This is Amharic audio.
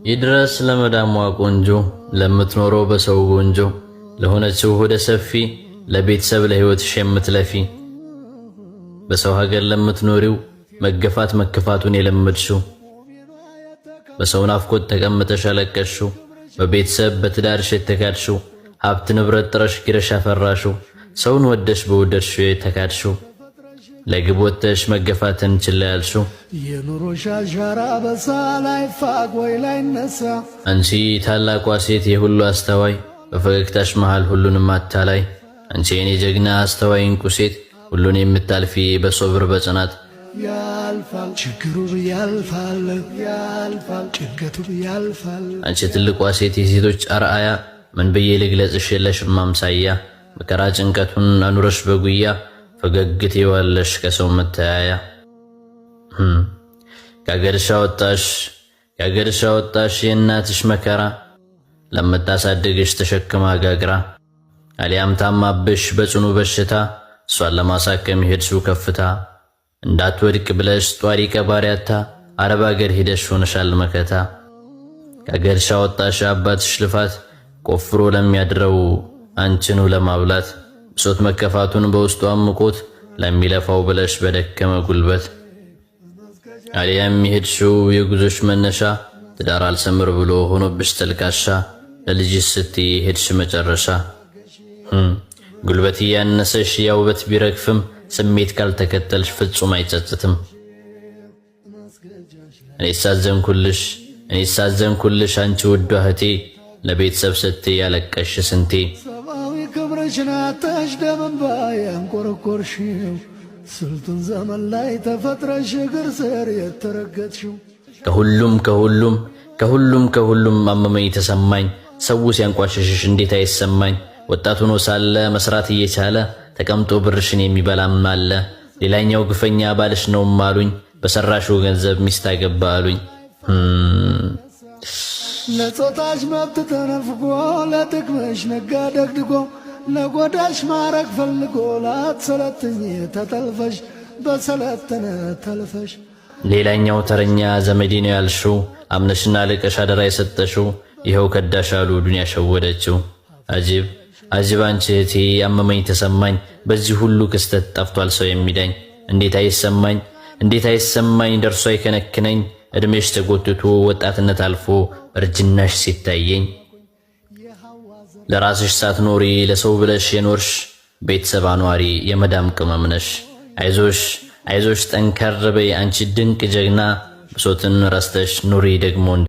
ይድረስ ለመዳሟ ቆንጆ ለምትኖረው በሰው ጎንጆ ለሆነችው ሆደ ሰፊ ለቤተሰብ ለህይወትሽ የምትለፊ በሰው ሀገር ለምትኖሪው መገፋት መከፋቱን የለመድሽው በሰው ናፍቆት ተቀምጠሽ ያለቀሽው በቤተሰብ በትዳርሽ የተካድሽው ሀብት ንብረት ጥረሽ ግረሽ ያፈራሽው ሰውን ወደሽ በወደድሽው የተካድሽው ለግቦተሽ መገፋትን ችላ ያልሽው የኑሮሽ አሻራ በሳላይ ፋቅ ወይ ላይ ነሳ አንቺ ታላቋ ሴት የሁሉ አስተዋይ በፈገግታሽ መሃል ሁሉንም አታላይ አንቺ የኔ ጀግና አስተዋይ እንቁ ሴት ሁሉን የምታልፊ በሶብር በጽናት ያልፋል ችግሩ ያልፋል ጭንቀቱ ያልፋል አንቺ ትልቋ ሴት የሴቶች አርአያ ምን ብዬ ልግለጽሽ የለሽም ማምሳያ መከራ ጭንቀቱን አኑረሽ በጉያ ፈገግት ይዋለሽ ከሰው መተያያ ከአገርሽ አወጣሽ የእናትሽ መከራ ለምታሳድግሽ ተሸክማ ጋግራ አሊያም ታማብሽ በጽኑ በሽታ እሷን ለማሳከም ሄድሽው ከፍታ እንዳትወድቅ ብለሽ ጧሪ ቀባሪያታ አረብ አገር ሄደሽ ሆነሻል መከታ ከአገርሽ አወጣሽ አባትሽ ልፋት ቆፍሮ ለሚያድረው አንቺኑ ለማብላት ብሶት መከፋቱን በውስጡ አምቆት ለሚለፋው ብለሽ በደከመ ጉልበት አሊያም የሄድሽው የጉዞሽ መነሻ ትዳር አልሰምር ብሎ ሆኖብሽ ተልካሻ ለልጅሽ ስትይ ሄድሽ መጨረሻ ጉልበት ያነሰሽ ያውበት ቢረግፍም ስሜት ካልተከተልሽ ፍጹም አይጸጽትም እኔ ሳዘንኩልሽ አንቺ ውድ እህቴ ለቤተሰብ ስትይ ያለቀሽ ስንቴ ሰማዊ ክብርሽን አጣሽ ደምንባ ያንቆረቆርሽው ስልጡን ዘመን ላይ ተፈጥረሽ እግር ስር የተረገጥሽው ከሁሉም አመመኝ ተሰማኝ ሰው ሲያንቋሸሽሽ እንዴት አይሰማኝ ወጣት ሆኖ ሳለ መስራት እየቻለ ተቀምጦ ብርሽን የሚበላም አለ ሌላኛው ግፈኛ ባልሽ ነው ማሉኝ በሰራሽው ገንዘብ ሚስት አገባ አሉኝ ለጾታሽ መብት ተነፍጎ ለጥቅምሽ ነጋ ደግድጎ ለጎዳሽ ማረግ ፈልጎ ላትሰለጥኝ ተጠልፈሽ በሰለጠነ ተልፈሽ ሌላኛው ተረኛ ዘመዴ ነው ያልሽው አምነሽና ልቀሽ አደራ የሰጠሽው ይኸው ከዳሽ አሉ ዱንያ ሸወደችው አጅብ አንቺ እህቴ አመመኝ ተሰማኝ በዚህ ሁሉ ክስተት ጠፍቷል ሰው የሚዳኝ እንዴት አይሰማኝ ደርሶ አይከነክነኝ እድሜሽ ተጎትቶ ወጣትነት አልፎ እርጅናሽ ሲታየኝ ለራስሽ ሳትኖሪ ለሰው ብለሽ የኖርሽ ቤተሰብ አኗሪ የመዳም ቅመም ነሽ አይዞሽ ጠንከር በይ አንቺ ድንቅ ጀግና ብሶትን ረስተሽ ኑሪ ደግሞ